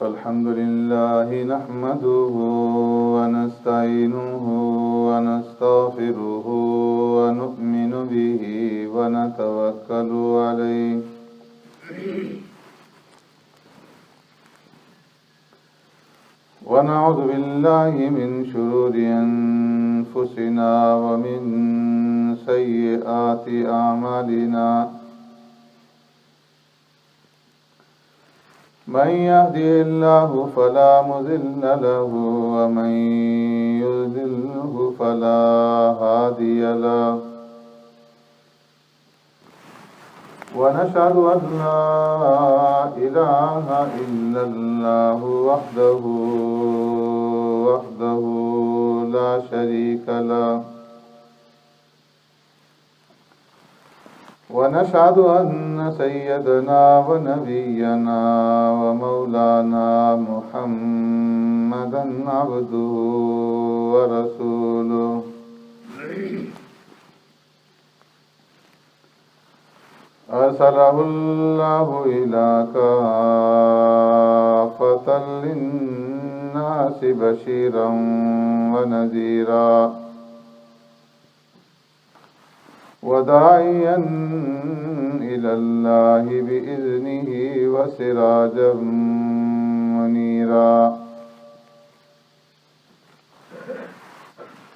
الحمد لله نحمده ونستعينه ونستغفره ونؤمن به ونتوكل عليه ونعوذ بالله من شرور أنفسنا ومن سيئات أعمالنا من يهده الله فلا مضل له ومن يضلله فلا هادي له ونشهد أن لا إله إلا الله وحده لا شريك له ونشهد أن سيدنا ونبينا ومولانا محمدا عبده ورسوله أرسله الله إلى كافة للناس بشيرا ونذيرا وداعيا إلى الله بإذنه وسراجا منيرا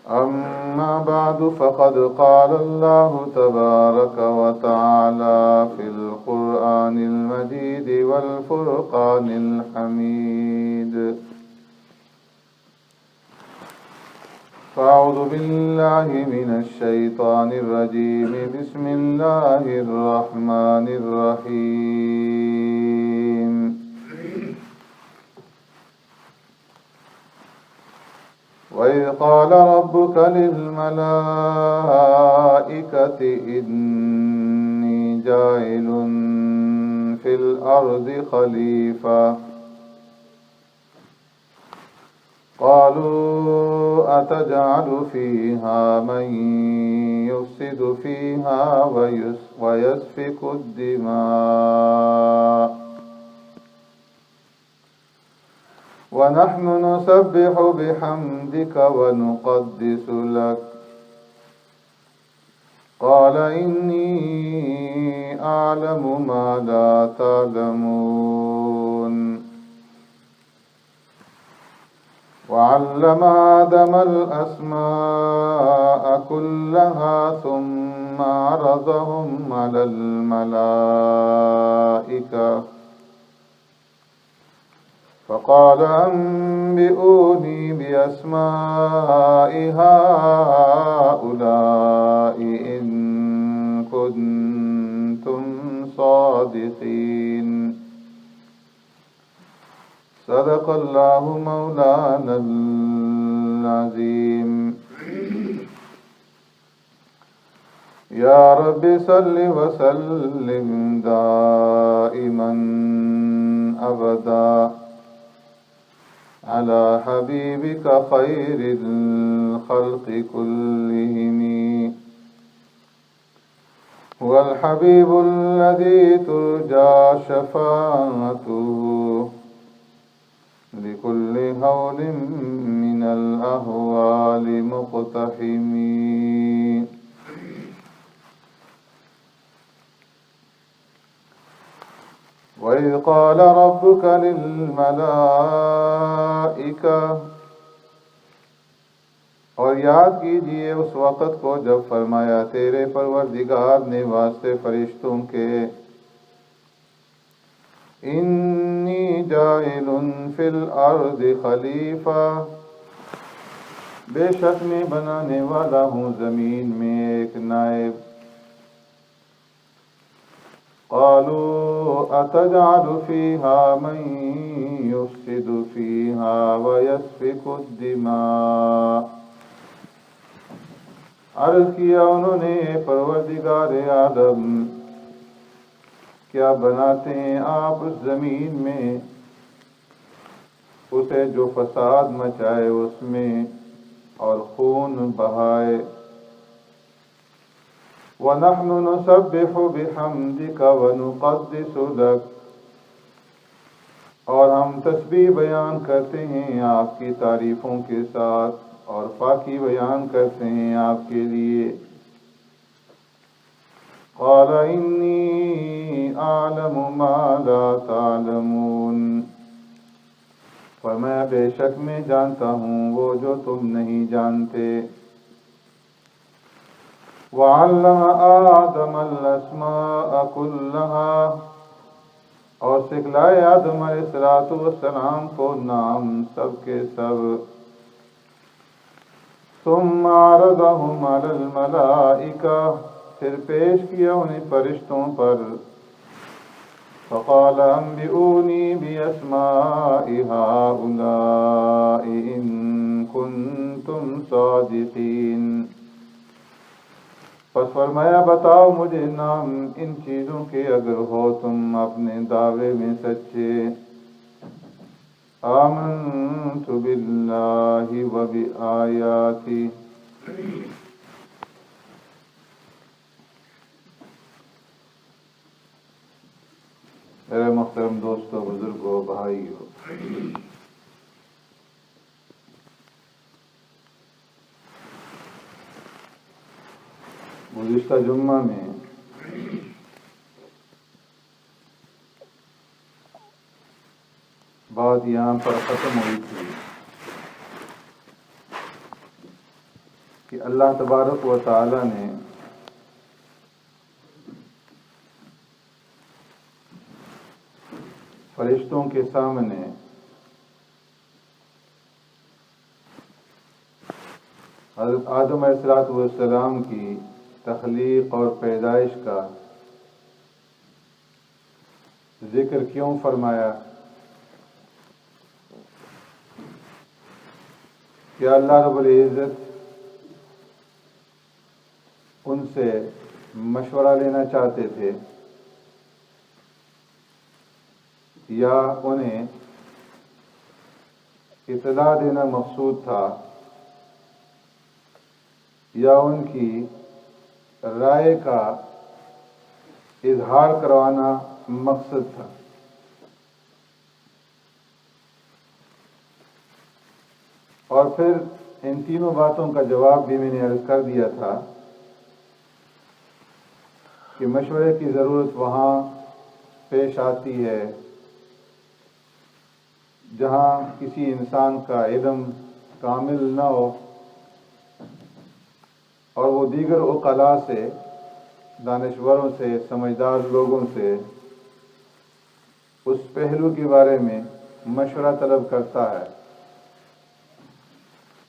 أما بعد فقد قال الله تبارك وتعالى في القرآن المجيد والفرقان الحميد فأعوذ بالله من الشيطان الرجيم بسم الله الرحمن الرحيم وإذ قال ربك للملائكة إني جاعل في الأرض خليفة قالوا أتجعل فيها من يفسد فيها ويسفك الدماء ونحن نسبح بحمدك ونقدس لك قال إني أعلم ما لا تعلمون وعلم آدم الأسماء كلها ثم عرضهم على الملائكة فقال أنبئوني بأسماء هؤلاء إن كنتم صادقين صدق الله مولانا العظيم يا رب صل وسلم دائما أبدا على حبيبك خير الخلق كلهم هو الحبيب الذي ترجى شفاعته لكل هول من الأهوال مقتحم وإذ قال ربك للملائكة اور یاد کیجئے اس وقت کو جب فرمایا تیرے پروردگار نے واسطے فرشتوں کے انی جاعل فی الارض خلیفہ بے شک میں بنانے والا ہوں زمین میں ایک نائب قالوا أتجعل فيها من يفسد فيها ويسفك الدماء عرض کیا انہوں نے پروردگار آدم کیا بناتے ہیں آپ اس زمین میں اسے جو فساد مچائے اس میں اور خون بہائے وَنَحْنُ نُسَبِّحُ بِحَمْدِكَ وَنُقَدِّسُ لَكَ، اور ہم تسبیح بیان کرتے ہیں آپ کی تعریفوں کے ساتھ اور پاکی بیان کرتے ہیں آپ کے لیے۔ قَالَ إِنِّي أَعْلَمُ مَا لَا تَعْلَمُونَ، فرمایا بے شک میں جانتا ہوں وہ جو تم نہیں جانتے۔ وَعَلَّمَ آدَمَ الْأَسْمَاءَ كُلَّهَا، اور سکھلائے آدم علیہ السلام کو نام سب کے سب۔ ثُمَّ عَرَضَهُمْ عَلَى الْمَلَائِكَةِ، پھر پیش کیا انہیں فرشتوں پر۔ فَقَالَ أَنبِئُونِي بِأَسْمَاءِ هَؤُلَاءِ إِن كُنتُمْ صَادِقِينَ، پس فرمایا بتاؤ مجھے نام ان چیزوں کے اگر ہو تم اپنے دعوے میں سچے۔ آمنت باللہ وبآیاتہ، میرے محترم دوستوں، بزرگوں، بھائیوں، گزشتہ جمعہ میں بات یہاں پر ختم ہوئی تھی کہ اللہ تبارک و تعالی نے فرشتوں کے سامنے حضرت آدم علیہ السلام کی تخلیق اور پیدائش کا ذکر کیوں فرمایا؟ کہ اللہ رب العزت ان سے مشورہ لینا چاہتے تھے یا انہیں اطلاع دینا مقصود تھا یا ان کی رائے کا اظہار کروانا مقصد تھا؟ اور پھر ان تینوں باتوں کا جواب بھی میں نے عرض کر دیا تھا کہ مشورے کی ضرورت وہاں پیش آتی ہے جہاں کسی انسان کا علم کامل نہ ہو اور وہ دیگر عقلاء سے، دانشوروں سے، سمجھدار لوگوں سے اس پہلو کے بارے میں مشورہ طلب کرتا ہے،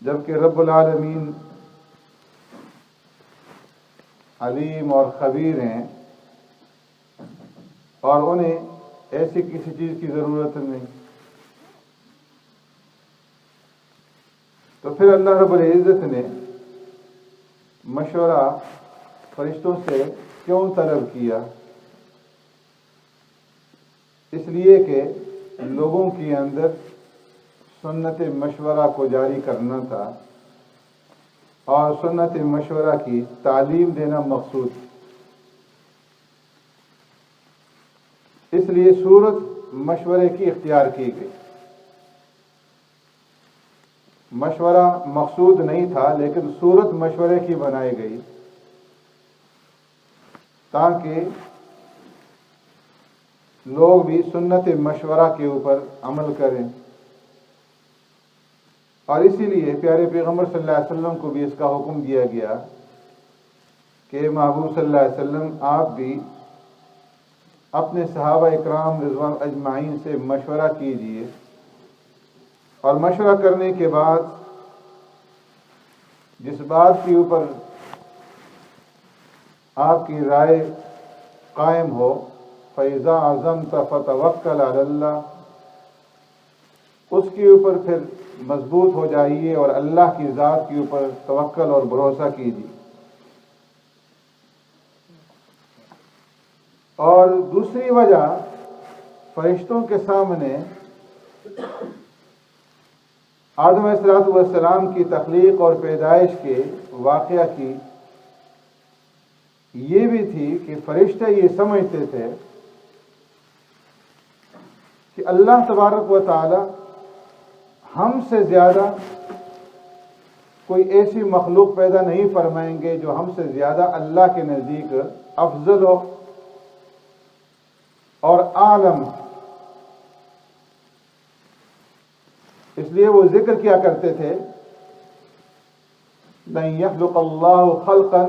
جبکہ رب العالمین علیم اور خبیر ہیں اور انہیں ایسی کسی چیز کی ضرورت نہیں۔ تو پھر اللہ رب العزت نے مشورہ فرشتوں سے کیوں طلب کیا؟ اس لیے کہ لوگوں کے اندر سنت مشورہ کو جاری کرنا تھا اور سنت مشورہ کی تعلیم دینا مقصود، اس لیے صورت مشورے کی اختیار کی گئی۔ مشورہ مقصود نہیں تھا لیکن صورت مشورے کی بنائی گئی تاکہ لوگ بھی سنت مشورہ کے اوپر عمل کریں، اور اسی لیے پیارے پیغمبر صلی اللہ علیہ وسلم کو بھی اس کا حکم دیا گیا کہ محبوب صلی اللہ علیہ وسلم آپ بھی اپنے صحابہ اکرام رضوان اجمعین سے مشورہ کیجیے، اور مشورہ کرنے کے بعد جس بات کے اوپر آپ کی رائے قائم ہو، فَإِذَا عَزَمْتَ فَتَوَكَّلْ عَلَى اللَّهِ، اس کے اوپر پھر مضبوط ہو جائیے اور اللہ کی ذات کے اوپر توکل اور بھروسہ کیجیے۔ اور دوسری وجہ فرشتوں کے سامنے آدم علیہ السلام کی تخلیق اور پیدائش کے واقعہ کی یہ بھی تھی کہ فرشتے یہ سمجھتے تھے کہ اللہ تبارک و تعالی ہم سے زیادہ کوئی ایسی مخلوق پیدا نہیں فرمائیں گے جو ہم سے زیادہ اللہ کے نزدیک افضل ہو اور عالم. اس لیے وہ ذکر کیا کرتے تھے لن يخلق اللہ خلقا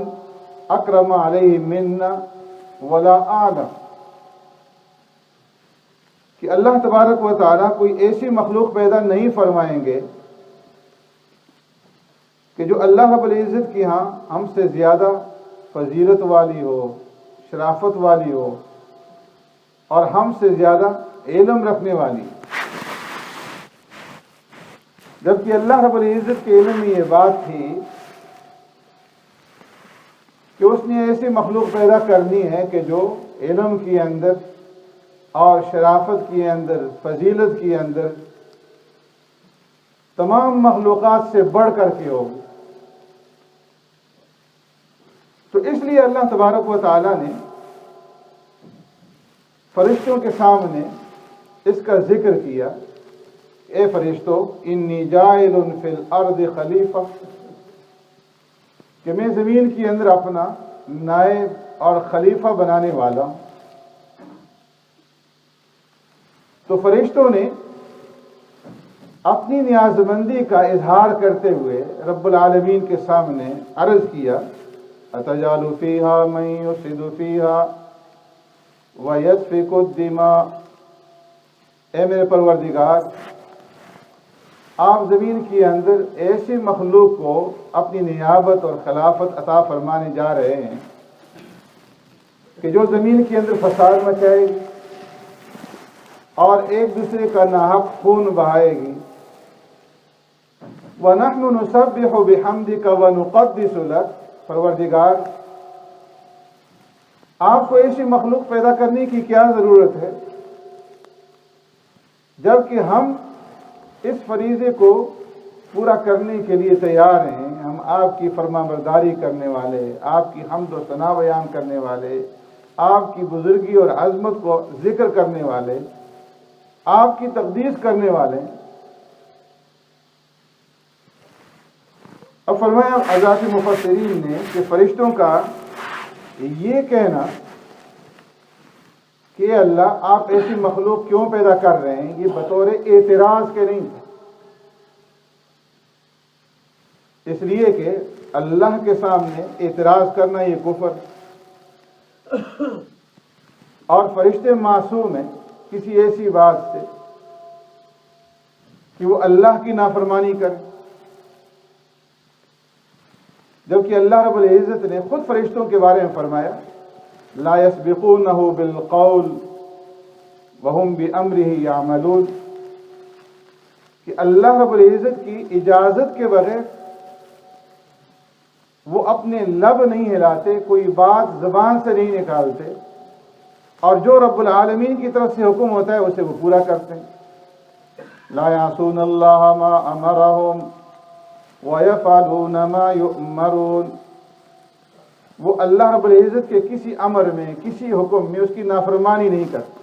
اکرم علیہ منا ولا اعلم، کہ اللہ تبارک و تعالیٰ کوئی ایسی مخلوق پیدا نہیں فرمائیں گے کہ جو اللہ رب العزت کی ہاں ہم سے زیادہ فضیلت والی ہو، شرافت والی ہو اور ہم سے زیادہ علم رکھنے والی. جبکہ اللہ رب العزت کے علم میں یہ بات تھی کہ اس نے ایسی مخلوق پیدا کرنی ہے کہ جو علم کے اندر اور شرافت کے اندر، فضیلت کے اندر تمام مخلوقات سے بڑھ کر کے ہو. تو اس لیے اللہ تبارک و تعالیٰ نے فرشتوں کے سامنے اس کا ذکر کیا، اے فرشتوں انی جاعل فی الارض خلیفہ، کہ میں زمین کے اندر اپنا نائب اور خلیفہ بنانے والا ہوں. تو فرشتوں نے اپنی نیازمندی کا اظہار کرتے ہوئے رب العالمین کے سامنے عرض کیا اتجعل فیہا من یفسد فیہا ویسفک الدماء، اے میرے پروردگار آپ زمین کے اندر ایسی مخلوق کو اپنی نیابت اور خلافت عطا فرمانے جا رہے ہیں کہ جو زمین کے اندر فساد مچائے گی اور ایک دوسرے کا ناحق خون بہائے گی. وَنَحْنُ نُسَبِّحُ بِحَمْدِكَ وَنُقَدِّسُ لَكَ، پروردگار آپ کو ایسی مخلوق پیدا کرنے کی کیا ضرورت ہے جبکہ ہم اس فریضے کو پورا کرنے کے لیے تیار ہیں. ہم آپ کی فرما برداری کرنے والے، آپ کی حمد و ثنا بیان کرنے والے، آپ کی بزرگی اور عظمت کو ذکر کرنے والے، آپ کی تقدیس کرنے والے. اب فرمایا حضرات مفسرین نے کہ فرشتوں کا یہ کہنا کہ اللہ آپ ایسی مخلوق کیوں پیدا کر رہے ہیں، یہ بطور اعتراض کے نہیں، اس لیے کہ اللہ کے سامنے اعتراض کرنا یہ کفر، اور فرشتے معصوم ہیں کسی ایسی بات سے کہ وہ اللہ کی نافرمانی کریں. جبکہ اللہ رب العزت نے خود فرشتوں کے بارے میں فرمایا لا يسبقونہ بالقول وهم بامرہ یعملون، کہ اللہ رب العزت کی اجازت کے بغیر وہ اپنے لب نہیں ہلاتے، کوئی بات زبان سے نہیں نکالتے، اور جو رب العالمین کی طرف سے حکم ہوتا ہے اسے وہ پورا کرتے ہیں. لا یعصون اللہ ما امرہم وَيَفْعَلُونَ مَا يُؤْمَرُونَ، وہ اللہ رب العزت کے کسی امر میں، کسی حکم میں اس کی نافرمانی نہیں کرتے،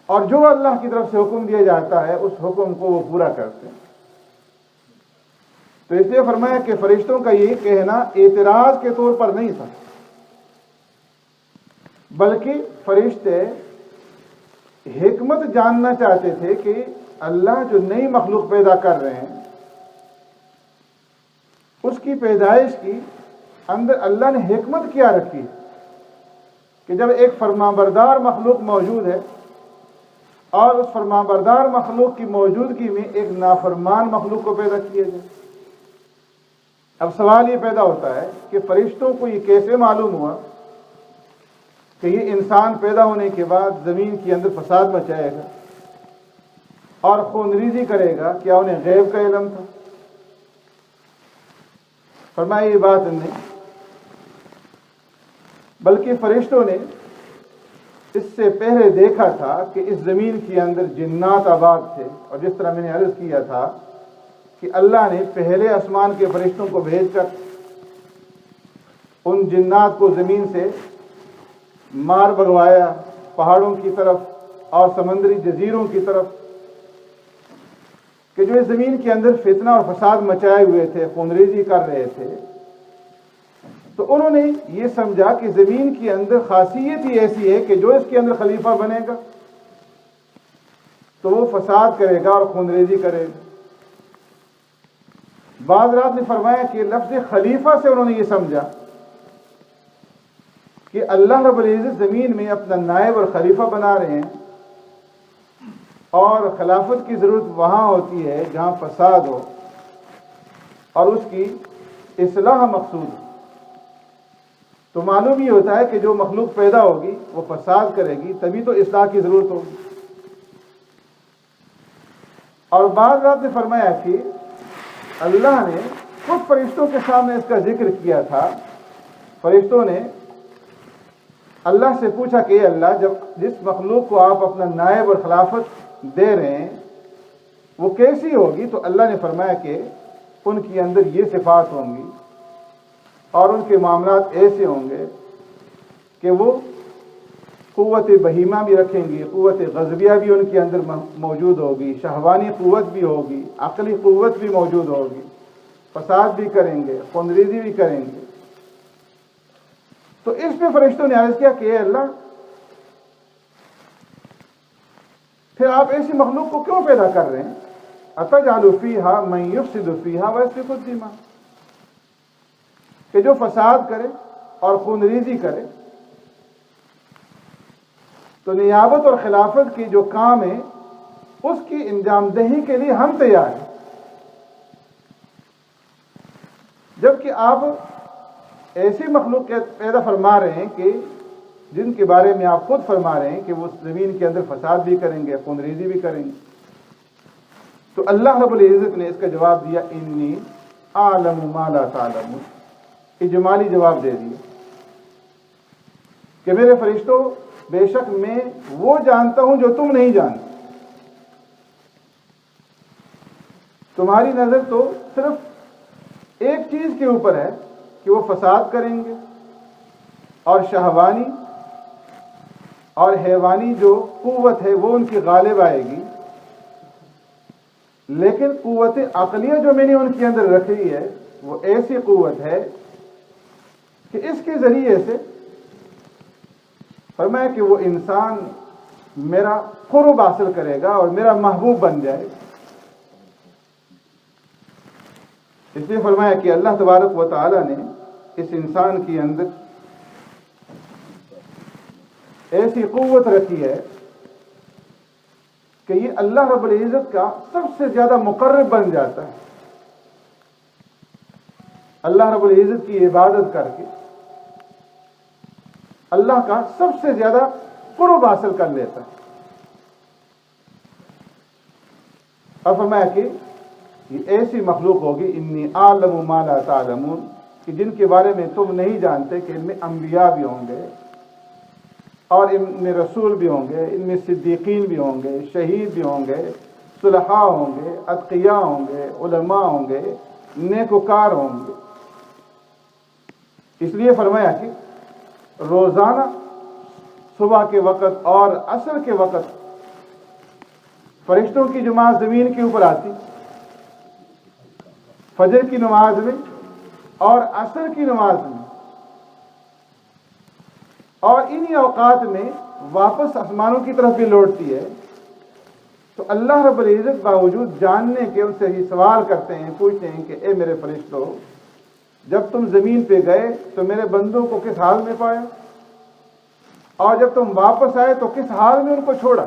اور جو اللہ کی طرف سے حکم دیا جاتا ہے اس حکم کو وہ پورا کرتے ہیں. تو اس لیے فرمایا کہ فرشتوں کا یہ کہنا اعتراض کے طور پر نہیں تھا، بلکہ فرشتے حکمت جاننا چاہتے تھے کہ اللہ جو نئی مخلوق پیدا کر رہے ہیں اس کی پیدائش کی اندر اللہ نے حکمت کیا رکھی ہے کہ جب ایک فرمانبردار مخلوق موجود ہے اور اس فرمانبردار مخلوق کی موجودگی میں ایک نافرمان مخلوق کو پیدا کیا جائے. اب سوال یہ پیدا ہوتا ہے کہ فرشتوں کو یہ کیسے معلوم ہوا کہ یہ انسان پیدا ہونے کے بعد زمین کے اندر فساد مچائے گا اور خون ریزی کرے گا؟ کیا انہیں غیب کا علم تھا؟ فرمایا یہ بات نہیں، بلکہ فرشتوں نے اس سے پہلے دیکھا تھا کہ اس زمین کے اندر جنات آباد تھے، اور جس طرح میں نے عرض کیا تھا کہ اللہ نے پہلے آسمان کے فرشتوں کو بھیج کر ان جنات کو زمین سے مار بھگوایا پہاڑوں کی طرف اور سمندری جزیروں کی طرف، کہ جو اس زمین کے اندر فتنہ اور فساد مچائے ہوئے تھے، خونریزی کر رہے تھے، تو انہوں نے یہ سمجھا کہ زمین کے اندر خاصیت ہی ایسی ہے کہ جو اس کے اندر خلیفہ بنے گا تو وہ فساد کرے گا اور خونریزی کرے گا۔ بعض رات نے فرمایا کہ لفظ خلیفہ سے انہوں نے یہ سمجھا کہ اللہ رب العزت زمین میں اپنا نائب اور خلیفہ بنا رہے ہیں، اور خلافت کی ضرورت وہاں ہوتی ہے جہاں فساد ہو اور اس کی اصلاح مقصود ہو۔ تو معلوم یہ ہوتا ہے کہ جو مخلوق پیدا ہوگی وہ فساد کرے گی، تبھی تو اصلاح کی ضرورت ہوگی۔ اور بعض رات نے فرمایا کہ اللہ نے خود فرشتوں کے سامنے اس کا ذکر کیا تھا۔ فرشتوں نے اللہ سے پوچھا کہ اے اللہ، جب جس مخلوق کو آپ اپنا نائب اور خلافت دے رہے ہیں وہ کیسی ہوگی؟ تو اللہ نے فرمایا کہ ان کے اندر یہ صفات ہوں گی اور ان کے معاملات ایسے ہوں گے کہ وہ قوت بہیمہ بھی رکھیں گی، قوت غضبیہ بھی ان کے اندر موجود ہوگی، شہوانی قوت بھی ہوگی، عقلی قوت بھی موجود ہوگی، فساد بھی کریں گے، خونریزی بھی کریں گے۔ تو اس پہ فرشتوں نے عرض کیا کہ اے اللہ، پھر آپ ایسی مخلوق کو کیوں پیدا کر رہے ہیں؟ اَتَجْعَلُ فِيهَا مَن يُفْسِدُ فِيهَا وَيَسْفِكُ الدِّمَاءَ، کہ جو فساد کرے اور خونریزی کرے۔ تو نیابت اور خلافت کی جو کام ہے اس کی انجام دہی کے لیے ہم تیار ہیں، جبکہ آپ ایسی مخلوق پیدا فرما رہے ہیں کہ جن کے بارے میں آپ خود فرما رہے ہیں کہ وہ زمین کے اندر فساد بھی کریں گے، خونریزی بھی کریں گے۔ تو اللہ رب العزت نے اس کا جواب دیا، انی اعلم ما لا تعلمون، اجمالی جواب دے دیا کہ میرے فرشتوں، بے شک میں وہ جانتا ہوں جو تم نہیں جانتے۔ تمہاری نظر تو صرف ایک چیز کے اوپر ہے کہ وہ فساد کریں گے اور شہوانی اور حیوانی جو قوت ہے وہ ان کی غالب آئے گی، لیکن قوت عقلیہ جو میں نے ان کے اندر رکھی ہے وہ ایسی قوت ہے کہ اس کے ذریعے سے فرمایا کہ وہ انسان میرا قرب حاصل کرے گا اور میرا محبوب بن جائے گا۔ اس لیے فرمایا کہ اللہ تبارک و تعالی نے اس انسان کے اندر ایسی قوت رکھی ہے کہ یہ اللہ رب العزت کا سب سے زیادہ مقرب بن جاتا ہے، اللہ رب العزت کی عبادت کر کے اللہ کا سب سے زیادہ قرب حاصل کر لیتا ہے۔ اور فرمایا کہ یہ ایسی مخلوق ہوگی، انی اعلم ما لا تعلمون، کہ جن کے بارے میں تم نہیں جانتے، کہ ان میں انبیاء بھی ہوں گے اور ان میں رسول بھی ہوں گے، ان میں صدیقین بھی ہوں گے، شہید بھی ہوں گے، صلحاء ہوں گے، اتقیاء ہوں گے، علماء ہوں گے، نیکوکار ہوں گے۔ اس لیے فرمایا کہ روزانہ صبح کے وقت اور عصر کے وقت فرشتوں کی جماعت زمین کے اوپر آتی، فجر کی نماز میں اور عصر کی نماز میں، اور انہی اوقات میں واپس آسمانوں کی طرف بھی لوٹتی ہے۔ تو اللہ رب العزت باوجود جاننے کے ان سے ہی سوال کرتے ہیں، پوچھتے ہیں کہ اے میرے فرشتوں، جب تم زمین پہ گئے تو میرے بندوں کو کس حال میں پایا، اور جب تم واپس آئے تو کس حال میں ان کو چھوڑا؟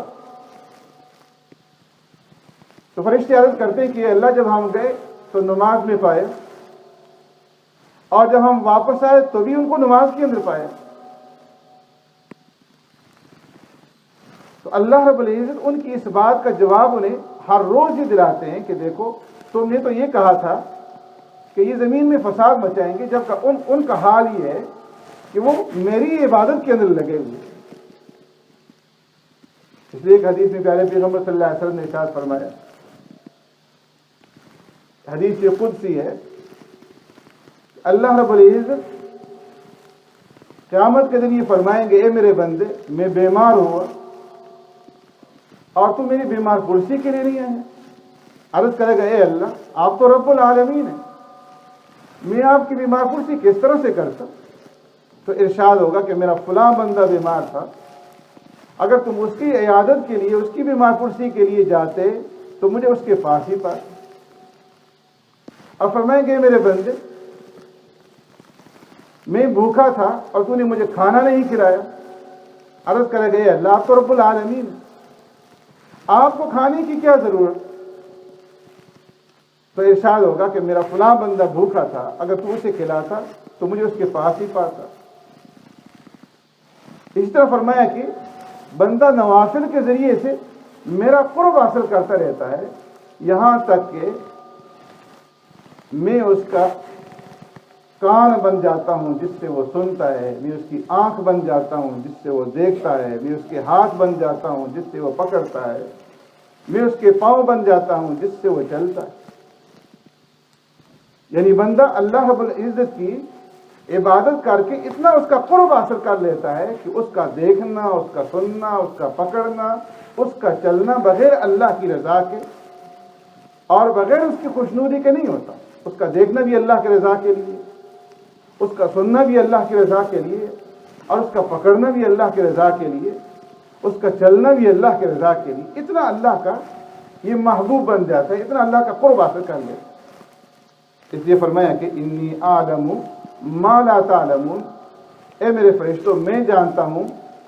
تو فرشتے عرض کرتے ہیں کہ اے اللہ، جب ہم گئے تو نماز میں پائے، اور جب ہم واپس آئے تو بھی ان کو نماز کے اندر پایا۔ تو اللہ رب العزت ان کی اس بات کا جواب انہیں ہر روز یہ دلاتے ہیں کہ دیکھو، تم نے تو یہ کہا تھا کہ یہ زمین میں فساد مچائیں گے، جبکہ ان کا حال یہ ہے کہ وہ میری عبادت کے اندر لگے ہوئے۔ اس لیے ایک حدیث میں پیارے پیغمبر صلی اللہ علیہ وسلم نے ارشاد فرمایا، حدیث قدسی ہے، اللہ رب العزت قیامت کے دن یہ فرمائیں گے اے میرے بندے میں بیمار ہوا اور تو میری بیمار پرسی کے لیے نہیں آئے. عرض کرے گا اے اللہ آپ تو رب العالمین ہیں, میں آپ کی بیمار پرسی کس طرح سے کرتا؟ تو ارشاد ہوگا کہ میرا فلاں بندہ بیمار تھا, اگر تم اس کی عیادت کے لیے اس کی بیمار پرسی کے لیے جاتے تو مجھے اس کے پاس ہی پاتے. اور فرمائیں گے میرے بندے میں بھوکا تھا اور تو نے مجھے کھانا نہیں کھلایا. عرض کرے گا اے اللہ آپ تو رب العالمین ہیں, آپ کو کھانے کی کیا ضرورت؟ تو ارشاد ہوگا کہ میرا فلاں بندہ بھوکا تھا, اگر تو اسے کھلاتا تو مجھے اس کے پاس ہی پاتا. اس طرح فرمایا کہ بندہ نوافل کے ذریعے سے میرا قرب حاصل کرتا رہتا ہے, یہاں تک کہ میں اس کا کان بن جاتا ہوں جس سے وہ سنتا ہے, میں اس کی آنکھ بن جاتا ہوں جس سے وہ دیکھتا ہے, میں اس کے ہاتھ بن جاتا ہوں جس سے وہ پکڑتا ہے, میں اس کے پاؤں بن جاتا ہوں جس سے وہ چلتا ہے. یعنی بندہ اللہ رب العزت کی عبادت کر کے اتنا اس کا قرب حاصل کر لیتا ہے کہ اس کا دیکھنا, اس کا سننا, اس کا پکڑنا, اس کا چلنا بغیر اللہ کی رضا کے اور بغیر اس کی خوشنودی کے نہیں ہوتا. اس کا دیکھنا بھی اللہ کی رضا کے لیے, اس کا سننا بھی اللہ کی رضا کے لیے, اور اس کا پکڑنا بھی اللہ کی رضا کے لیے, اس کا چلنا بھی اللہ کی رضا کے لیے. اتنا اللہ کا یہ محبوب بن جاتا ہے, اتنا اللہ کا قرب حاصل کر لیتا ہے. اس لیے فرمایا کہ انی اعلم ما لا تعلمون, اے میرے فرشتوں میں جانتا ہوں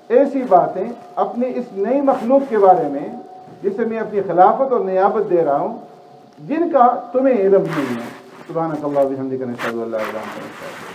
ایسی باتیں اپنی اس نئی مخلوق کے بارے میں جسے میں اپنی خلافت اور نیابت دے رہا ہوں جن کا تمہیں علم نہیں ہے. سبحانک اللہ و بحمدک نشہد ان لا الہ الا انت.